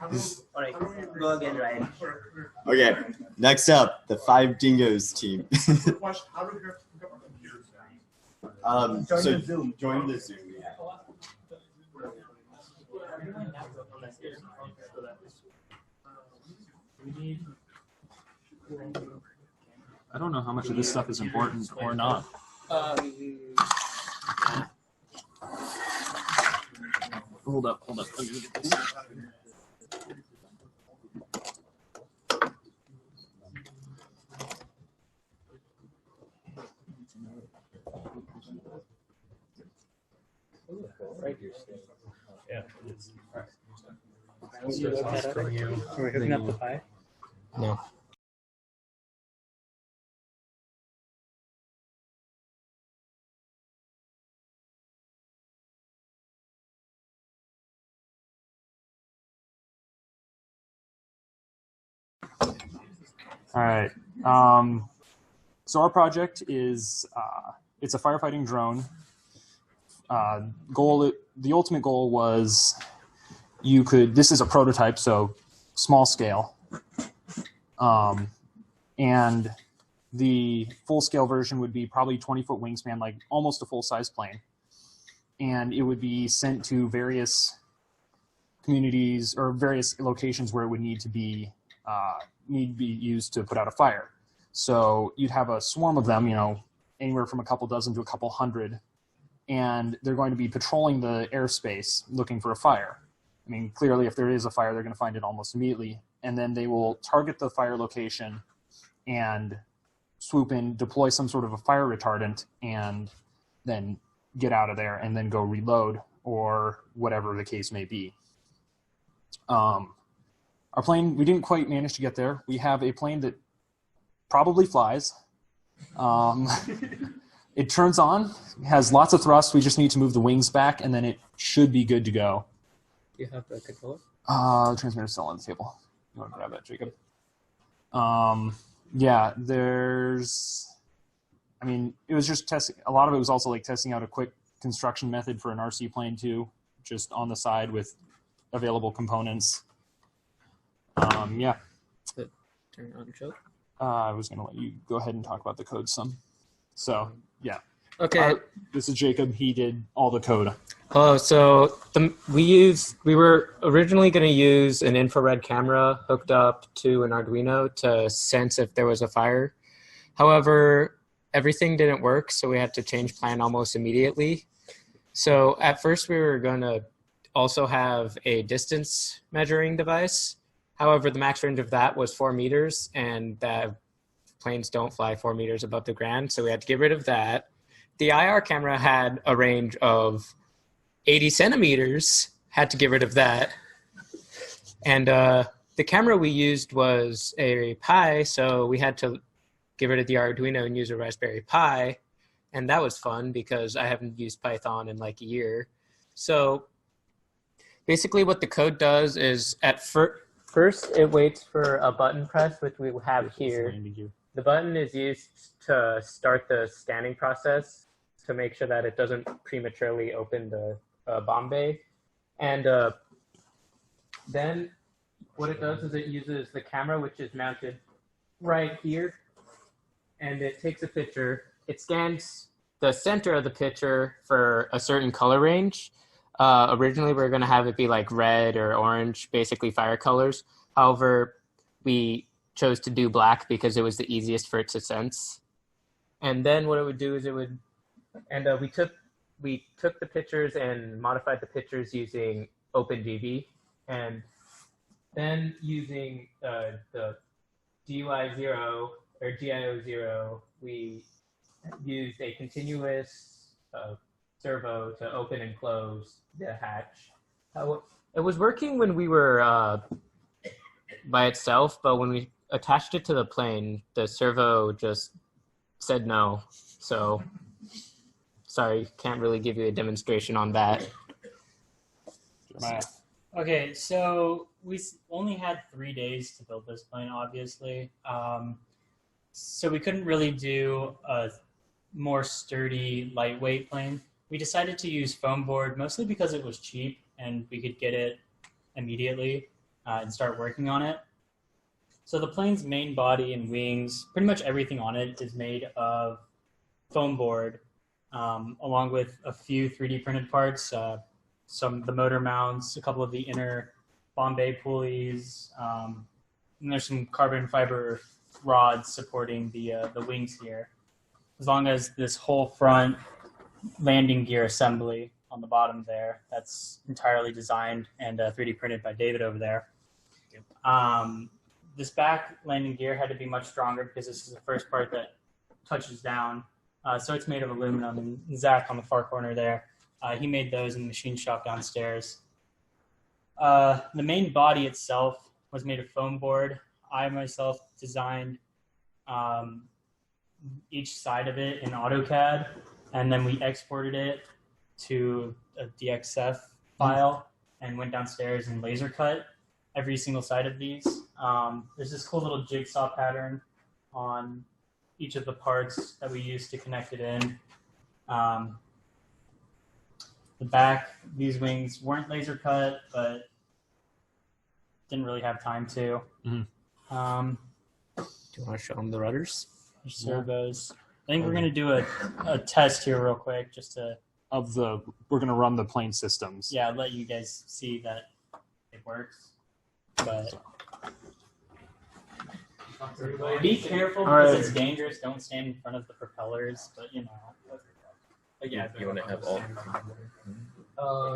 Alright, go again, Ryan. Okay, next up, the Five Dingos team. Join the Zoom. Yeah. I don't know how much of this stuff is important or not. Hold up. Let me get this. Yeah, it is. All right. Are we hooking up the pie? No. All right. So our project is it's a firefighting drone. The ultimate goal was this is a prototype, so small scale. And the full scale version would be probably 20-foot wingspan, like almost a full-size plane. And it would be sent to various communities or various locations where it would need to be used to put out a fire. So you'd have a swarm of them, anywhere from a couple dozen to a couple hundred, and they're going to be patrolling the airspace looking for a fire. I mean, clearly, if there is a fire, they're going to find it almost immediately, and then they will target the fire location and swoop in, deploy some sort of a fire retardant, and then get out of there and then go reload or whatever the case may be. Our plane, we didn't quite manage to get there. We have a plane that probably flies. It turns on, has lots of thrust. We just need to move the wings back, and then it should be good to go. Do you have the controller? The transmitter's still on the table. You want to grab that, Jacob? Yeah, it was just testing. A lot of it was also like testing out a quick construction method for an RC plane too, just on the side with available components. Yeah. Turn on choke. I was going to let you go ahead and talk about the code some. So, yeah. Okay. This is Jacob. He did all the code. Oh, so we were originally going to use an infrared camera hooked up to an Arduino to sense if there was a fire. However, everything didn't work, so we had to change plan almost immediately. So at first we were going to also have a distance measuring device. However, the max range of that was 4 meters, and planes don't fly 4 meters above the ground, so we had to get rid of that. The IR camera had a range of 80 centimeters, had to get rid of that. And the camera we used was a Pi, so we had to get rid of the Arduino and use a Raspberry Pi. And that was fun because I haven't used Python in like a year. So basically what the code does is at first it waits for a button press, which we have here. The button is used to start the scanning process to make sure that it doesn't prematurely open the bomb bay. And then what it does is it uses the camera, which is mounted right here, and it takes a picture. It scans the center of the picture for a certain color range. Originally, we were going to have it be like red or orange, basically fire colors. However, we chose to do black because it was the easiest for it to sense. And then what it would do is we took the pictures and modified the pictures using OpenGV, and then using the GUI0 or GIO0, we used a continuous servo to open and close the hatch. It was working when we were by itself, but when we attached it to the plane, the servo just said no. So sorry, can't really give you a demonstration on that. Okay, so we only had 3 days to build this plane, obviously. So we couldn't really do a more sturdy, lightweight plane. We decided to use foam board, mostly because it was cheap and we could get it immediately. and start working on it. So the plane's main body and wings, pretty much everything on it is made of foam board, along with a few 3D printed parts, some of the motor mounts, a couple of the inner Bombay pulleys, and there's some carbon fiber rods supporting the wings here. As long as this whole front landing gear assembly on the bottom there, that's entirely designed and 3D printed by David over there. This back landing gear had to be much stronger because this is the first part that touches down. So it's made of aluminum, and Zach on the far corner there, he made those in the machine shop downstairs. The main body itself was made of foam board. I myself designed each side of it in AutoCAD, and then we exported it to a DXF file and went downstairs and laser cut every single side of these. There's this cool little jigsaw pattern on each of the parts that we use to connect it in. The back, these wings weren't laser cut, but didn't really have time to. Do you want to show them the rudders? Servos. I think we're going to do a test here real quick just to... We're going to run the plane systems. Yeah, let you guys see that it works. But be careful because it's dangerous. Don't stand in front of the propellers, but you know. Yeah, you want to have all.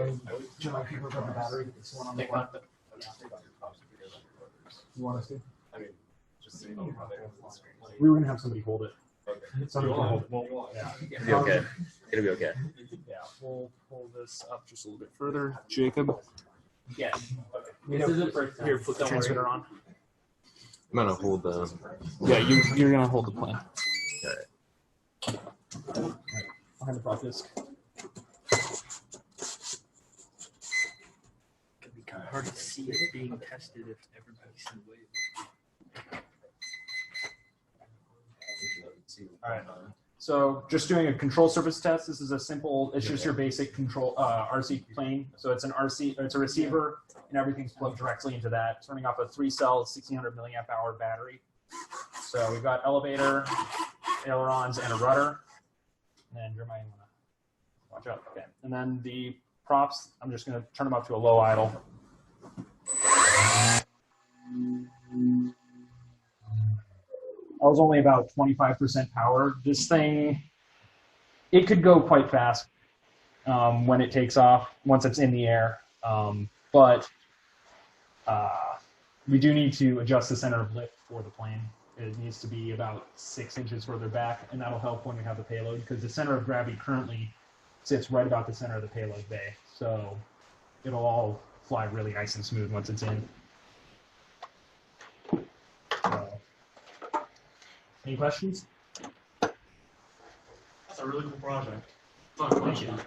Do you mind people grab the battery? This one on the left. You want us to? I mean, just so you know how they have the screen. We were going to have somebody hold it. Okay. Somebody can hold it. Well, yeah. It'll be okay. It'll be okay. Yeah, we'll pull this up just a little bit further. Jacob. Yeah. This is the first time. Here, put the transmitter on. I'm gonna hold the. Yeah, you're going to hold the plane. Alright. Behind the prop disc. It'd be kind of hard to see it being tested if everybody's in the way. All right. So just doing a control surface test. This is a simple, it's just your basic control RC plane. So it's an RC, it's a receiver, and everything's plugged directly into that. It's running off a 3-cell, 1600 milliamp hour battery. So we've got elevator, ailerons, and a rudder. And then Jeremiah, you want to watch out. Okay. And then the props, I'm just going to turn them up to a low idle. That was only about 25% power. This thing, it could go quite fast when it takes off, once it's in the air. But we do need to adjust the center of lift for the plane. It needs to be about 6 inches further back, and that'll help when we have the payload, because the center of gravity currently sits right about the center of the payload bay. So it'll all fly really nice and smooth once it's in. Any questions? That's a really cool project. It's not a question.